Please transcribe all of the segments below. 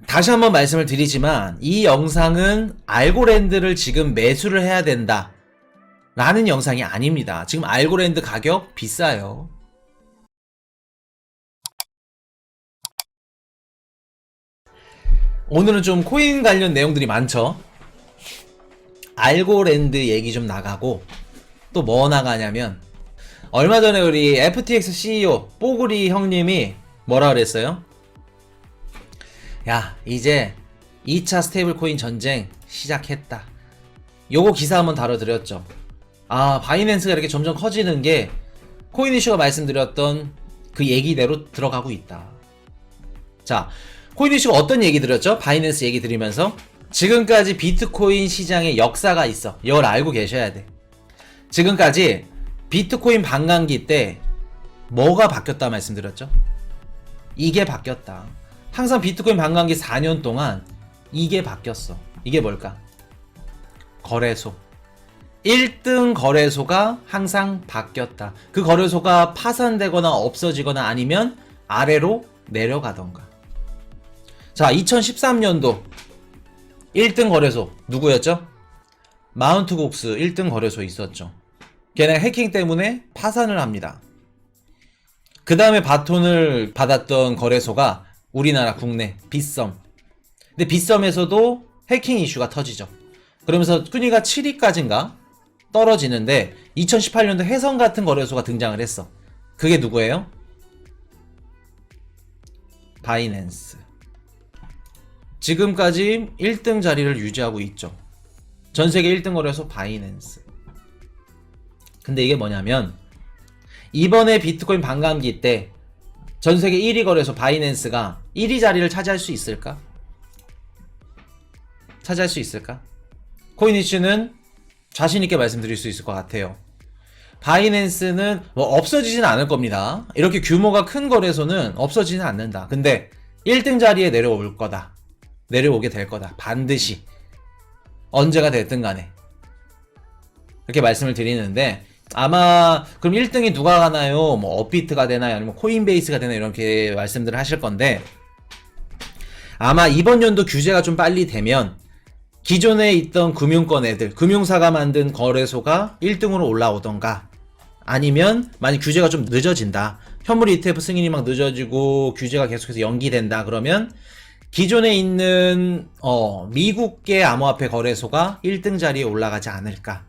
다시 한번 말씀을 드리지만 이 영상은 알고랜드를 지금 매수를 해야 된다 라는 영상이 아닙니다. 지금 알고랜드 가격 비싸요. 오늘은 좀 코인 관련 내용들이 많죠. 알고랜드 얘기 좀 나가고 또 뭐 나가냐면 얼마 전에 우리 FTX CEO 뽀글이 형님이 뭐라 그랬어요? 야, 이제 2차 스테이블 코인 전쟁 시작했다. 요거 기사 한번 다뤄드렸죠. 아, 바이낸스가 이렇게 점점 커지는 게 코인 이슈가 말씀드렸던 그 얘기대로 들어가고 있다. 자, 코인 이슈가 어떤 얘기 드렸죠? 바이낸스 얘기 드리면서 지금까지 비트코인 시장의 역사가 있어. 이걸 알고 계셔야 돼. 지금까지 비트코인 반감기 때 뭐가 바뀌었다 말씀드렸죠? 이게 바뀌었다. 항상 비트코인 반감기 4년 동안 이게 바뀌었어. 이게 뭘까? 거래소. 1등 거래소가 항상 바뀌었다. 그 거래소가 파산되거나 없어지거나 아니면 아래로 내려가던가. 자, 2013년도 1등 거래소 누구였죠? 마운트곡스 1등 거래소 있었죠. 걔네 해킹 때문에 파산을 합니다. 그 다음에 바톤을 받았던 거래소가 우리나라 국내 빗썸. 근데 빗썸에서도 해킹 이슈가 터지죠. 그러면서 순위가 7위까지인가 떨어지는데 2018년도 해성 같은 거래소가 등장을 했어. 그게 누구예요? 바이낸스. 지금까지 1등 자리를 유지하고 있죠. 전세계 1등 거래소 바이낸스. 근데 이게 뭐냐면 이번에 비트코인 반감기 때 전세계 1위 거래소 바이낸스가 1위 자리를 차지할 수 있을까? 차지할 수 있을까? 코인 이슈는 자신있게 말씀드릴 수 있을 것 같아요. 바이낸스는 뭐 없어지진 않을 겁니다. 이렇게 규모가 큰 거래소는 없어지진 않는다. 근데 1등 자리에 내려올 거다. 내려오게 될 거다. 반드시. 언제가 됐든 간에. 이렇게 말씀을 드리는데 아마 그럼 1등이 누가 가나요? 뭐 업비트가 되나요? 아니면 코인베이스가 되나요? 이렇게 말씀들을 하실 건데 아마 이번 연도 규제가 좀 빨리 되면 기존에 있던 금융권 애들, 금융사가 만든 거래소가 1등으로 올라오던가 아니면 만약 규제가 좀 늦어진다. 현물 ETF 승인이 막 늦어지고 규제가 계속해서 연기된다. 그러면 기존에 있는 미국계 암호화폐 거래소가 1등 자리에 올라가지 않을까.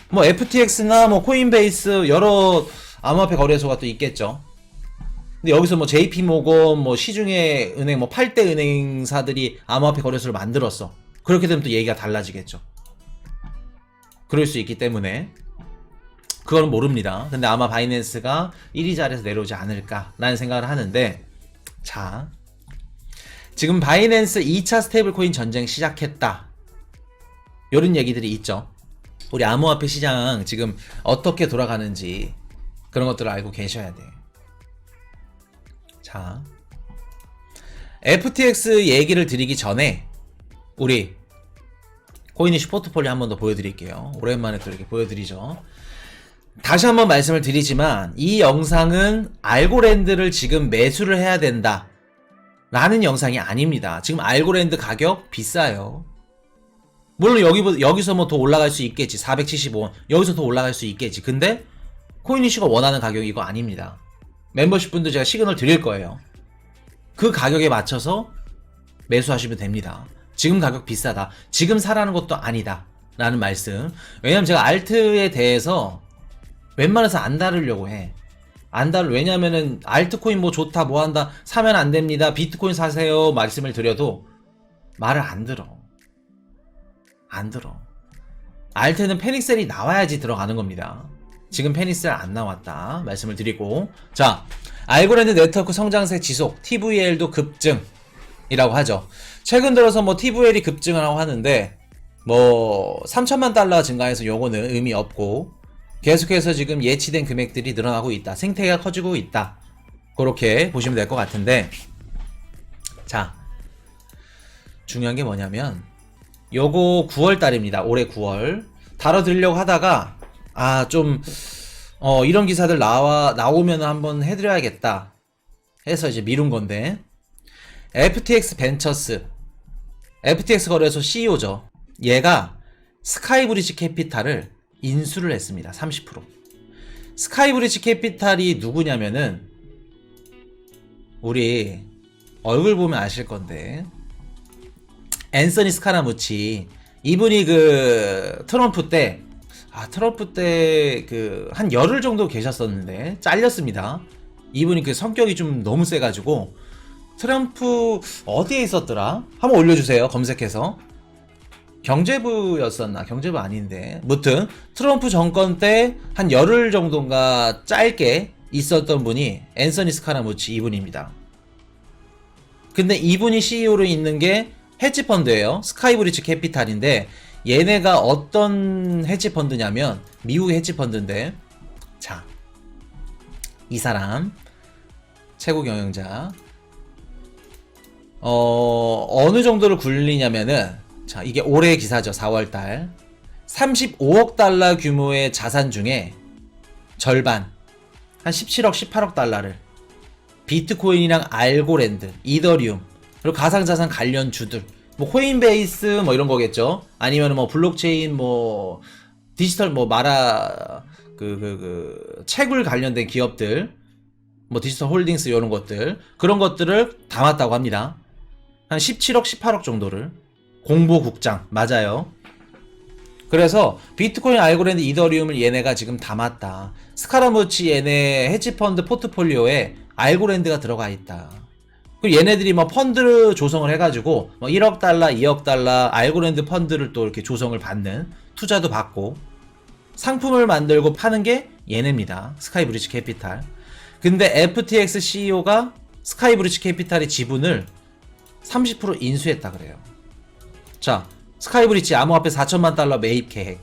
뭐 FTX나 뭐 코인베이스 여러 암호화폐 거래소가 또 있겠죠. 근데 여기서 뭐 JP모건 뭐 시중에 은행 뭐 8대 은행사들이 암호화폐 거래소를 만들었어. 그렇게 되면 또 얘기가 달라지겠죠. 그럴 수 있기 때문에 그건 모릅니다. 근데 아마 바이낸스가 1위 자리에서 내려오지 않을까라는 생각을 하는데 자, 지금 바이낸스 2차 스테이블 코인 전쟁 시작했다. 이런 얘기들이 있죠. 우리 암호화폐 시장 지금 어떻게 돌아가는지 그런 것들을 알고 계셔야 돼. 자, FTX 얘기를 드리기 전에 우리 코인이슈 포트폴리오 한 번 더 보여드릴게요. 오랜만에 또 이렇게 보여드리죠. 다시 한번 말씀을 드리지만 이 영상은 알고랜드를 지금 매수를 해야 된다 라는 영상이 아닙니다. 지금 알고랜드 가격 비싸요. 물론 여기서 뭐 더 올라갈 수 있겠지. 475원. 여기서 더 올라갈 수 있겠지. 근데 코인 이슈가 원하는 가격이 이거 아닙니다. 멤버십 분들 제가 시그널 드릴 거예요. 그 가격에 맞춰서 매수하시면 됩니다. 지금 가격 비싸다. 지금 사라는 것도 아니다. 라는 말씀. 왜냐면 제가 알트에 대해서 웬만해서 안 다루려고 해. 안 다룰. 왜냐면은 알트코인 뭐 좋다 뭐 한다 사면 안 됩니다. 비트코인 사세요 말씀을 드려도 말을 안 들어. 안 들어. 알트는 패닉셀이 나와야지 들어가는 겁니다. 지금 패닉셀 안 나왔다 말씀을 드리고 자, 알고랜드 네트워크 성장세 지속 TVL도 급증이라고 하죠. 최근 들어서 뭐 TVL이 급증을 하고 하는데 뭐 3천만 달러 증가해서 요거는 의미 없고 계속해서 지금 예치된 금액들이 늘어나고 있다. 생태계가 커지고 있다. 그렇게 보시면 될 것 같은데 자, 중요한 게 뭐냐면 요거 9월달입니다. 올해 9월 다뤄드리려고 하다가 이런 기사들 나오면 한번 해드려야겠다 해서 이제 미룬 건데 FTX 벤처스, FTX 거래소 CEO죠. 얘가 스카이브리지 캐피탈을 인수를 했습니다. 30%. 스카이브리지 캐피탈이 누구냐면은 우리 얼굴 보면 아실 건데 앤서니 스카라무치, 이분이 그 트럼프 때 그 한 열흘 정도 계셨었는데 잘렸습니다. 이분이 그 성격이 좀 너무 세가지고 트럼프 어디에 있었더라? 한번 올려주세요. 검색해서. 경제부였었나? 경제부 아닌데. 무튼 트럼프 정권 때 한 열흘 정도인가 짧게 있었던 분이 앤서니 스카라무치 이분입니다. 근데 이분이 CEO로 있는 게 헤지펀드예요. 스카이브리지 캐피탈인데 얘네가 어떤 헤지펀드냐면 미국의 헤지펀드인데, 자, 이 사람 최고 경영자 어느 정도를 굴리냐면은, 자, 이게 올해 기사죠. 4월달 35억 달러 규모의 자산 중에 절반, 한 17억 18억 달러를 비트코인이랑 알고랜드, 이더리움, 그리고 가상자산 관련주들, 뭐 코인베이스 뭐 이런 거겠죠. 아니면 뭐 블록체인, 뭐 디지털, 뭐 마라 채굴 관련된 기업들, 뭐 디지털 홀딩스 이런 것들, 그런 것들을 담았다고 합니다. 한 17억 18억 정도를. 공보국장 맞아요. 그래서 비트코인, 알고랜드, 이더리움을 얘네가 지금 담았다. 스카라무치 얘네 헤지펀드 포트폴리오에 알고랜드가 들어가 있다. 그리고 얘네들이 뭐 펀드 조성을 해가지고 뭐 1억 달러, 2억 달러 알고랜드 펀드를 또 이렇게 조성을 받는, 투자도 받고 상품을 만들고 파는 게 얘네입니다. 스카이브리지 캐피탈. 근데 FTX CEO가 스카이브리지 캐피탈의 지분을 30% 인수했다 그래요. 자, 스카이브리지 암호화폐 4천만 달러 매입 계획.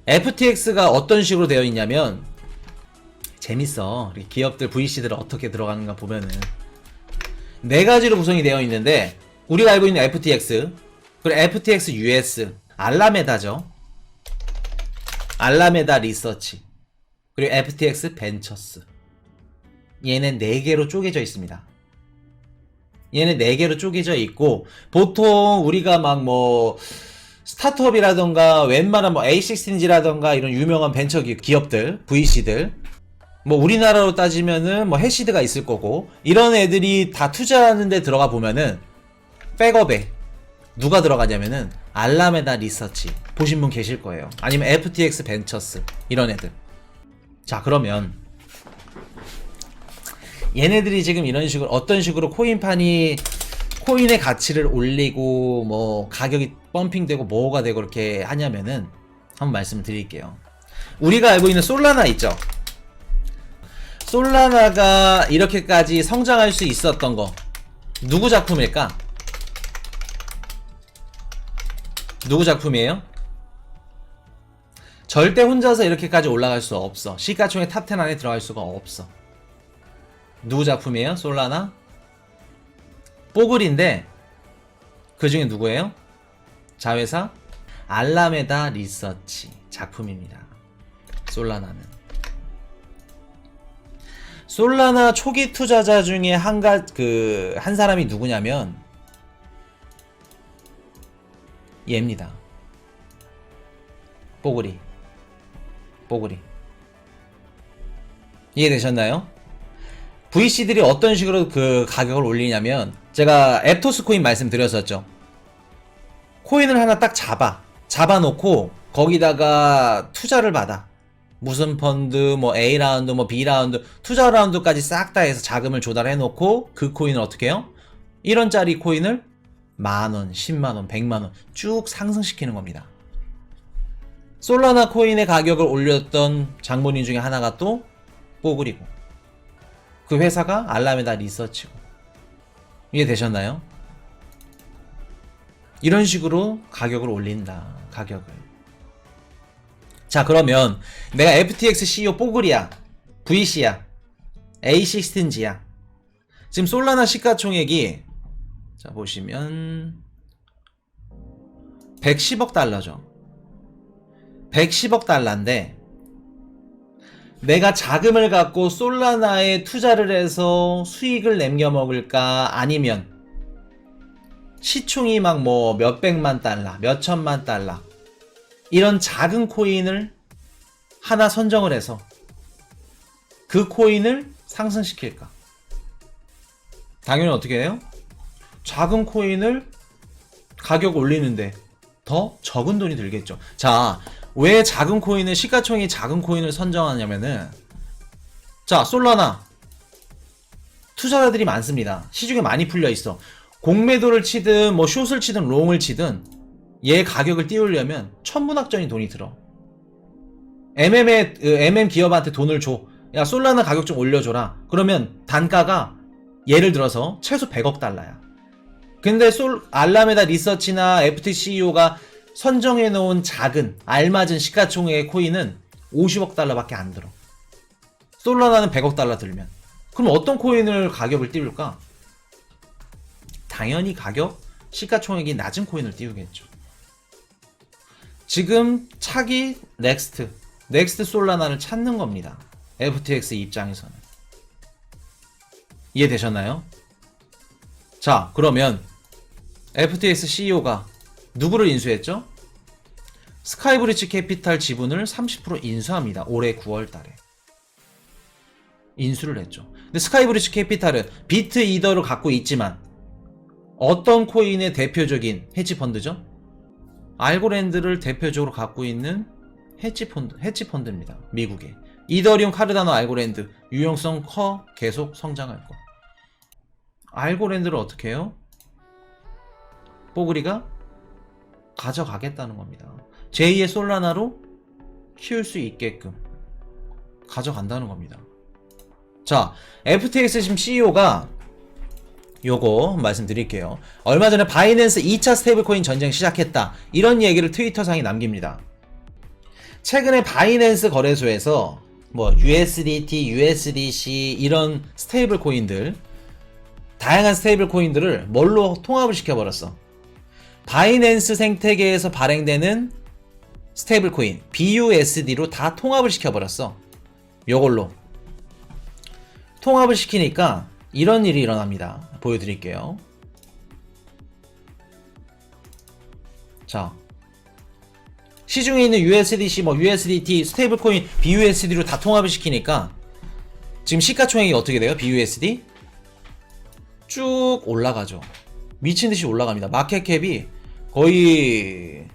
FTX가 어떤 식으로 되어 있냐면, 재밌어. 기업들 VC들 어떻게 들어가는가 보면은 네 가지로 구성이 되어 있는데, 우리가 알고 있는 FTX, 그리고 FTX US, 알라메다죠. 알라메다 리서치, 그리고 FTX 벤처스. 얘는 4개로 쪼개져 있습니다. 얘는 4개로 쪼개져 있고, 보통 우리가 막 뭐 스타트업이라던가 웬만한 뭐 A16G라던가 이런 유명한 벤처 기업들, VC들, 뭐 우리나라로 따지면은 뭐 해시드가 있을 거고, 이런 애들이 다 투자하는 데 들어가 보면은 백업에 누가 들어가냐면은 알라메다 리서치 보신 분 계실 거예요. 아니면 FTX 벤처스, 이런 애들. 자, 그러면 얘네들이 지금 이런 식으로, 어떤 식으로 코인판이 코인의 가치를 올리고 뭐 가격이 펌핑되고 뭐가 되고 이렇게 하냐면은, 한번 말씀드릴게요. 우리가 알고 있는 솔라나 있죠. 솔라나가 이렇게까지 성장할 수 있었던 거 누구 작품일까? 누구 작품이에요? 절대 혼자서 이렇게까지 올라갈 수 없어. 시가총액 탑10 안에 들어갈 수가 없어. 누구 작품이에요? 솔라나? 뽀글인데 그 중에 누구예요? 자회사? 알라메다 리서치 작품입니다. 솔라나는. 솔라나 초기 투자자 중에 한 사람이 누구냐면 얘입니다. 뽀글이. 이해되셨나요? VC들이 어떤 식으로 그 가격을 올리냐면, 제가 앱토스 코인 말씀드렸었죠. 코인을 하나 딱 잡아놓고 거기다가 투자를 받아. 무슨 펀드, 뭐 A라운드, 뭐 B라운드, 투자 라운드까지 싹 다 해서 자금을 조달해놓고 그 코인을 어떻게 해요? 1원짜리 코인을 만원, 10만원, 100만원 쭉 상승시키는 겁니다. 솔라나 코인의 가격을 올렸던 장본인 중에 하나가 또 뽀글이고, 그 회사가 알라메다 리서치고. 이해되셨나요? 이런 식으로 가격을 올린다. 가격을. 자, 그러면 내가 FTX CEO 뽀글이야, VC야, A16G야. 지금 솔라나 시가총액이, 자 보시면 110억 달러죠. 110억 달러인데 내가 자금을 갖고 솔라나에 투자를 해서 수익을 남겨 먹을까? 아니면 시총이 막 뭐 몇백만 달러, 몇천만 달러 이런 작은 코인을 하나 선정을 해서 그 코인을 상승시킬까? 당연히 어떻게 해요? 작은 코인을 가격 올리는데 더 적은 돈이 들겠죠. 자, 왜 작은 코인을, 시가총액이 작은 코인을 선정하냐면은, 자, 솔라나 투자자들이 많습니다. 시중에 많이 풀려 있어. 공매도를 치든 뭐 숏을 치든 롱을 치든 얘 가격을 띄우려면 천문학적인 돈이 들어. MM 기업한테 돈을 줘. 야, 솔라나 가격 좀 올려줘라. 그러면 단가가 예를 들어서 최소 100억 달러야. 근데 알라메다 리서치나 FTCEO가 선정해 놓은 작은 알맞은 시가총액의 코인은 50억 달러밖에 안 들어. 솔라나는 100억 달러 들면 그럼 어떤 코인을 가격을 띄울까? 당연히 가격 시가총액이 낮은 코인을 띄우겠죠. 지금 차기 넥스트 솔라나를 찾는 겁니다. FTX 입장에서는. 이해되셨나요? 자, 그러면 FTX CEO가 누구를 인수했죠? 스카이브리지 캐피탈 지분을 30% 인수합니다. 올해 9월 달에. 인수를 했죠. 근데 스카이브리지 캐피탈은 비트 이더를 갖고 있지만 어떤 코인의 대표적인 헤지펀드죠? 알고랜드를 대표적으로 갖고 있는 헤지펀드입니다. 미국의. 이더리움, 카르다노, 알고랜드 유용성 커 계속 성장할 거. 알고랜드를 어떻게 해요? 뽀글이가 가져가겠다는 겁니다. 제2의 솔라나로 키울 수 있게끔 가져간다는 겁니다. 자, FTX 지금 CEO가 요거 말씀드릴게요. 얼마 전에 바이낸스 2차 스테이블코인 전쟁 시작했다. 이런 얘기를 트위터상에 남깁니다. 최근에 바이낸스 거래소에서 뭐 USDT, USDC 이런 스테이블 코인들, 다양한 스테이블 코인들을 뭘로 통합을 시켜버렸어? 바이낸스 생태계에서 발행되는 스테이블 코인 BUSD로 다 통합을 시켜버렸어. 요걸로 통합을 시키니까 이런 일이 일어납니다. 보여드릴게요. 자, 시중에 있는 USDC, 뭐 USDT, 스테이블 코인 BUSD로 다 통합을 시키니까 지금 시가총액이 어떻게 돼요? BUSD 쭉 올라가죠. 미친듯이 올라갑니다. 마켓캡이 거의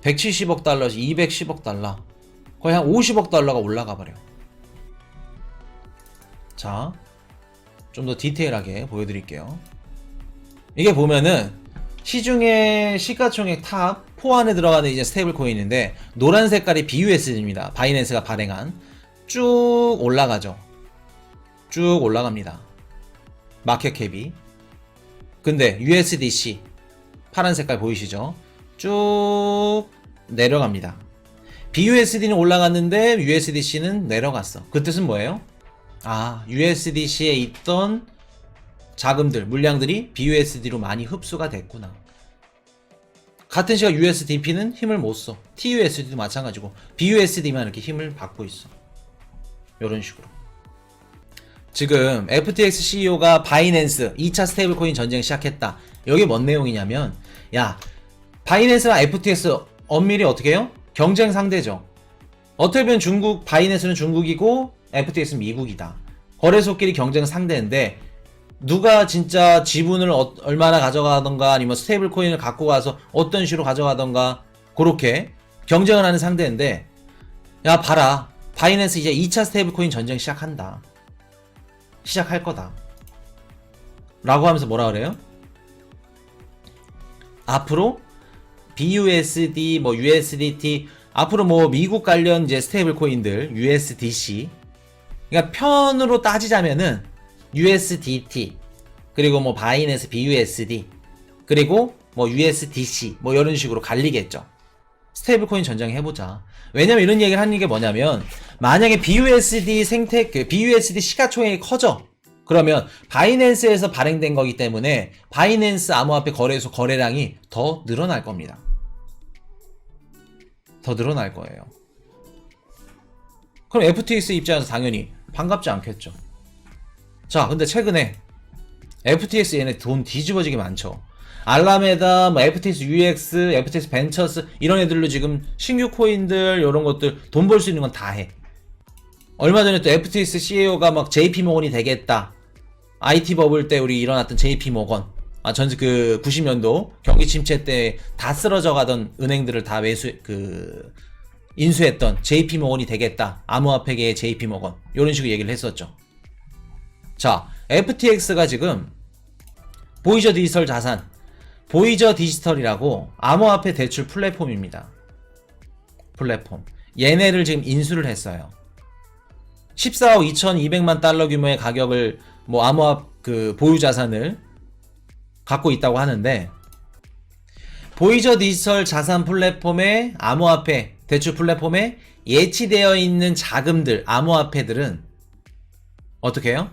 170억 달러에서 210억 달러, 거의 한 50억 달러가 올라가 버려. 자, 좀 더 디테일하게 보여드릴게요. 이게 보면은 시중에 시가총액 탑 4 안에 들어가는 이제 스테이블 코인인데 노란 색깔이 BUSD입니다. 바이낸스가 발행한. 쭉 올라가죠. 쭉 올라갑니다. 마켓캡이. 근데 USDC 파란 색깔 보이시죠? 쭉 내려갑니다. BUSD는 올라갔는데 USDC는 내려갔어. 그 뜻은 뭐예요? 아, USDC에 있던 자금들, 물량들이 BUSD로 많이 흡수가 됐구나. 같은 시각 USDP는 힘을 못 써. TUSD도 마찬가지고 BUSD만 이렇게 힘을 받고 있어. 이런 식으로. 지금 FTX CEO가 바이낸스 2차 스테이블 코인 전쟁 시작했다. 여기 뭔 내용이냐면, 야, 바이낸스랑 FTX 엄밀히 어떻게 해요? 경쟁 상대죠. 어떻게 보면 바이낸스는 중국이고 FTX는 미국이다. 거래소끼리 경쟁 상대인데 누가 진짜 지분을 얼마나 가져가던가 아니면 스테이블 코인을 갖고 가서 어떤 식으로 가져가던가 그렇게 경쟁을 하는 상대인데, 야 봐라, 바이낸스 이제 2차 스테이블 코인 전쟁 시작한다. 시작할 거다 라고 하면서 뭐라 그래요? 앞으로 BUSD, 뭐 USDT, 앞으로 뭐 미국 관련 이제 스테이블 코인들 USDC, 그러니까 편으로 따지자면은 USDT, 그리고 뭐 바이낸스 BUSD, 그리고 뭐 USDC 뭐 이런 식으로 갈리겠죠. 스테이블 코인 전쟁 해보자. 왜냐면 이런 얘기를 하는 게 뭐냐면, 만약에 BUSD BUSD 시가총액이 커져. 그러면 바이낸스에서 발행된 거기 때문에 바이낸스 암호화폐 거래소 거래량이 더 늘어날 겁니다. 더 늘어날 거예요. 그럼 FTX 입장에서 당연히 반갑지 않겠죠. 자, 근데 최근에 FTX 얘네 돈 뒤집어지게 많죠. 알라메다, 뭐 FTX UX, FTX 벤처스 이런 애들로 지금 신규 코인들 이런 것들 돈 벌 수 있는 건 다 해. 얼마 전에 또 FTX CEO가 막 JP 모건이 되겠다. IT 버블 때 우리 일어났던 JP 모건. 전체 그 90년도 경기 침체 때 다 쓰러져 가던 은행들을 다 인수했던 JP 모건이 되겠다. 암호화폐계의 JP 모건. 이런 식으로 얘기를 했었죠. 자, FTX가 지금 보이저 디지털 자산, 보이저 디지털이라고 암호화폐 대출 플랫폼입니다. 플랫폼. 얘네를 지금 인수를 했어요. 14억 2,200만 달러 규모의 가격을 보유 자산을 갖고 있다고 하는데, 보이저 디지털 자산 플랫폼의 암호화폐 대출 플랫폼에 예치되어 있는 자금들, 암호화폐들은 어떻게 해요?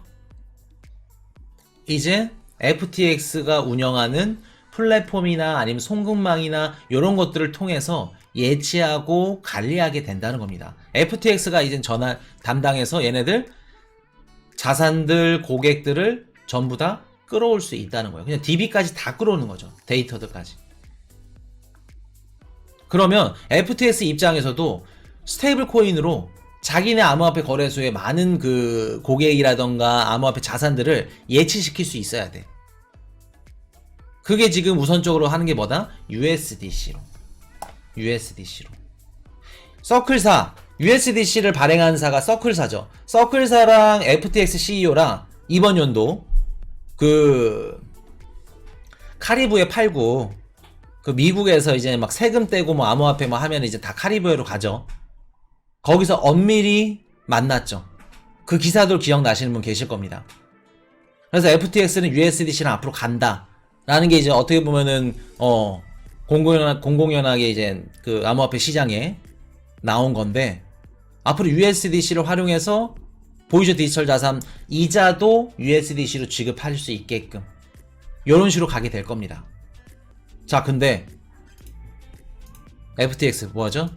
이제 FTX가 운영하는 플랫폼이나 아니면 송금망이나 이런 것들을 통해서 예치하고 관리하게 된다는 겁니다. FTX가 이제 전환 담당해서 얘네들 자산들, 고객들을 전부 다 끌어올 수 있다는 거예요. 그냥 DB까지 다 끌어오는 거죠. 데이터들까지. 그러면 FTX 입장에서도 스테이블 코인으로 자기네 암호화폐 거래소에 많은 그 고객이라던가 암호화폐 자산들을 예치시킬 수 있어야 돼. 그게 지금 우선적으로 하는 게 뭐다? USDC로. 서클사, USDC를 발행한 사가 서클사죠. 서클사랑 FTX CEO랑 이번 연도 그 카리브해 팔고 그 미국에서 이제 막 세금 떼고 뭐 암호화폐 뭐 하면 이제 다 카리브해로 가죠. 거기서 엄밀히 만났죠. 그 기사들 기억나시는 분 계실 겁니다. 그래서 FTX는 USDC랑 앞으로 간다 라는 게 이제 어떻게 보면은 공공연하게 이제 그 암호화폐 시장에 나온 건데, 앞으로 USDC를 활용해서 보이저 디지털 자산 이자도 USDC로 지급할 수 있게끔 이런 식으로 가게 될 겁니다. 자, 근데 FTX 뭐죠?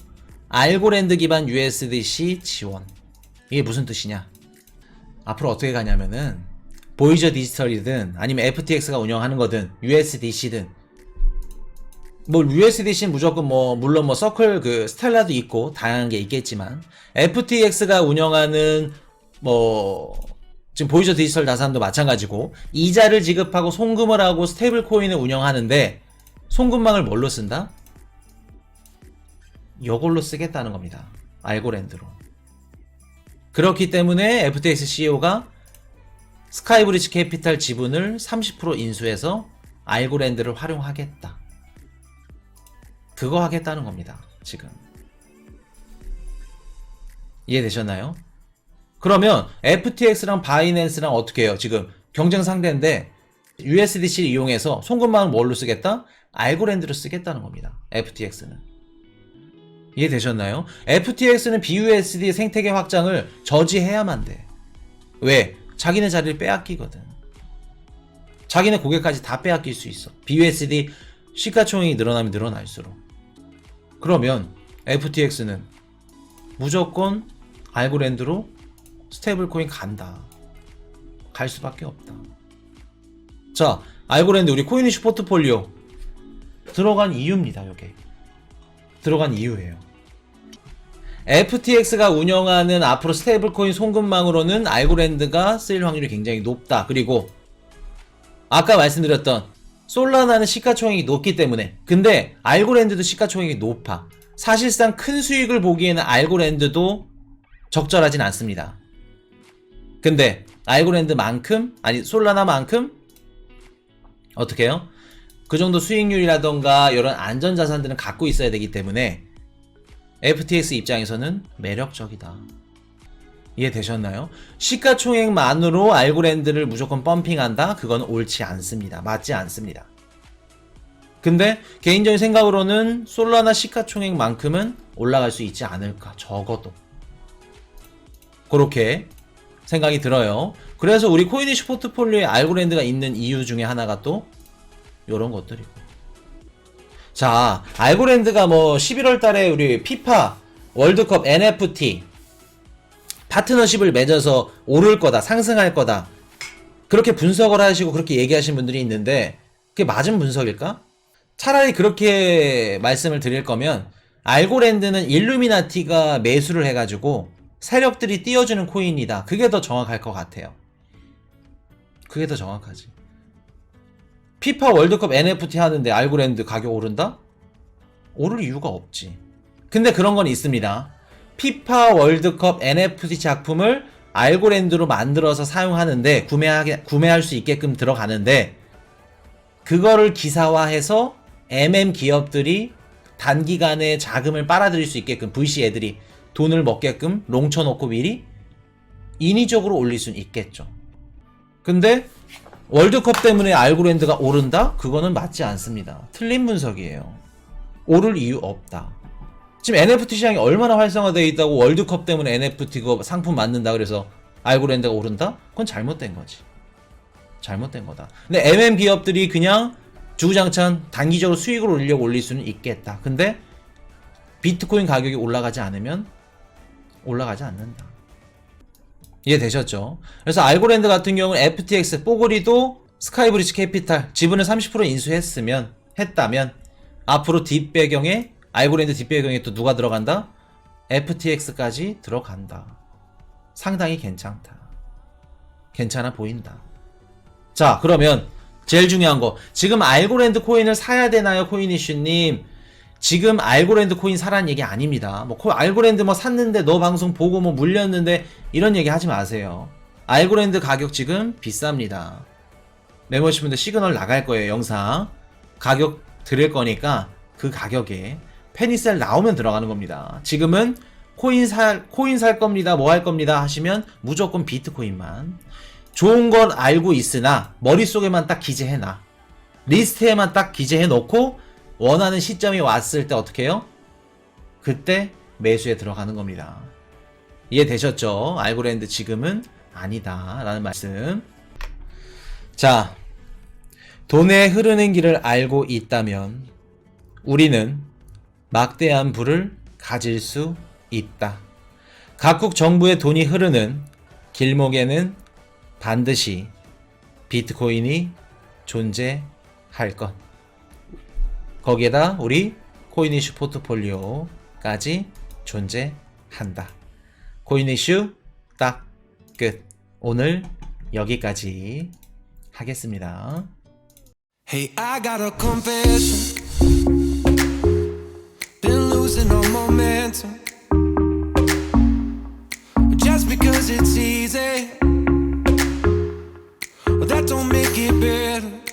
알고랜드 기반 USDC 지원. 이게 무슨 뜻이냐? 앞으로 어떻게 가냐면은 보이저 디지털이든 아니면 FTX가 운영하는 거든 USDC든 USDC는 무조건 물론 서클 그 스텔라도 있고 다양한 게 있겠지만, FTX가 운영하는 지금 보이저 디지털 자산도 마찬가지고 이자를 지급하고 송금을 하고 스테이블 코인을 운영하는데, 송금망을 뭘로 쓴다? 이걸로 쓰겠다는 겁니다. 알고랜드로. 그렇기 때문에 FTX CEO가 스카이브리지 캐피탈 지분을 30% 인수해서 알고랜드를 활용하겠다. 그거 하겠다는 겁니다. 지금. 이해되셨나요? 그러면 FTX랑 바이낸스랑 어떻게 해요? 지금 경쟁 상대인데 USDC를 이용해서 송금망을 뭘로 쓰겠다? 알고랜드로 쓰겠다는 겁니다. FTX는. 이해되셨나요? FTX는 BUSD 생태계 확장을 저지해야만 돼. 왜? 자기네 자리를 빼앗기거든. 자기네 고객까지 다 빼앗길 수 있어. BUSD 시가총액이 늘어나면 늘어날수록. 그러면 FTX는 무조건 알고랜드로 스테이블 코인 간다. 갈 수밖에 없다. 자, 알고랜드 우리 코인이슈 포트폴리오 들어간 이유입니다. 요게 들어간 이유예요. FTX가 운영하는 앞으로 스테이블 코인 송금망으로는 알고랜드가 쓰일 확률이 굉장히 높다. 그리고 아까 말씀드렸던 솔라나는 시가총액이 높기 때문에, 근데 알고랜드도 시가총액이 높아. 사실상 큰 수익을 보기에는 알고랜드도 적절하진 않습니다. 근데 알고랜드만큼, 아니 솔라나만큼 어떻게 해요? 그 정도 수익률이라던가 이런 안전자산들은 갖고 있어야 되기 때문에 FTX 입장에서는 매력적이다. 이해되셨나요? 시가총액만으로 알고랜드를 무조건 펌핑한다? 그건 옳지 않습니다. 맞지 않습니다. 근데 개인적인 생각으로는 솔라나 시가총액만큼은 올라갈 수 있지 않을까, 적어도. 그렇게 생각이 들어요. 그래서 우리 코인이슈 포트폴리오에 알고랜드가 있는 이유 중에 하나가 또 요런 것들이고. 자, 알고랜드가 11월 달에 우리 피파 월드컵 NFT 파트너십을 맺어서 오를 거다, 상승할 거다. 그렇게 분석을 하시고 그렇게 얘기하시는 분들이 있는데 그게 맞은 분석일까? 차라리 그렇게 말씀을 드릴 거면 알고랜드는 일루미나티가 매수를 해가지고 세력들이 띄워주는 코인이다. 그게 더 정확할 것 같아요. 그게 더 정확하지. 피파 월드컵 NFT 하는데 알고랜드 가격 오른다? 오를 이유가 없지. 근데 그런 건 있습니다. 피파 월드컵 NFT 작품을 알고랜드로 만들어서 사용하는데 구매할 수 있게끔 들어가는데 그거를 기사화해서 기업들이 단기간에 자금을 빨아들일 수 있게끔 VC 애들이 돈을 먹게끔 롱쳐놓고 미리 인위적으로 올릴 수는 있겠죠. 근데 월드컵 때문에 알고랜드가 오른다? 그거는 맞지 않습니다. 틀린 분석이에요. 오를 이유 없다. 지금 NFT 시장이 얼마나 활성화되어 있다고 월드컵 때문에 NFT 그 상품 만든다 그래서 알고랜드가 오른다? 그건 잘못된 거지. 잘못된 거다. 근데 기업들이 그냥 주구장창 단기적으로 수익을 올리려고 올릴 수는 있겠다. 근데 비트코인 가격이 올라가지 않으면 올라가지 않는다. 이해되셨죠? 그래서 알고랜드 같은 경우는 FTX 뽀글이도 스카이브리지 캐피탈 지분을 30% 했다면 앞으로 뒷배경에 알고랜드 뒷배경에 또 누가 들어간다? FTX까지 들어간다. 상당히 괜찮다. 괜찮아 보인다. 자, 그러면 제일 중요한 거, 지금 알고랜드 코인을 사야 되나요, 코인이슈님? 지금 알고랜드 코인 사라는 얘기 아닙니다. 뭐 알고랜드 뭐 샀는데 너 방송 보고 뭐 물렸는데 이런 얘기 하지 마세요. 알고랜드 가격 지금 비쌉니다. 멤버십 분들 시그널 나갈 거예요. 영상 가격 드릴 거니까 그 가격에 페니셀 나오면 들어가는 겁니다. 지금은 코인 살 겁니다. 뭐 할 겁니다 하시면 무조건 비트코인만. 좋은 건 알고 있으나 머릿속에만 딱 기재해놔. 리스트에만 딱 기재해 놓고 원하는 시점이 왔을 때 어떻게 해요? 그때 매수에 들어가는 겁니다. 이해되셨죠? 알고랜드 지금은 아니다 라는 말씀. 자, 돈의 흐르는 길을 알고 있다면 우리는 막대한 부를 가질 수 있다. 각국 정부의 돈이 흐르는 길목에는 반드시 비트코인이 존재할 것. 거기에다 우리 코인이슈 포트폴리오까지 존재한다. 코인이슈 딱 끝. 오늘 여기까지 하겠습니다. Hey, I got a confession. Been losing all momentum. Just because it's easy, well, that don't make it better.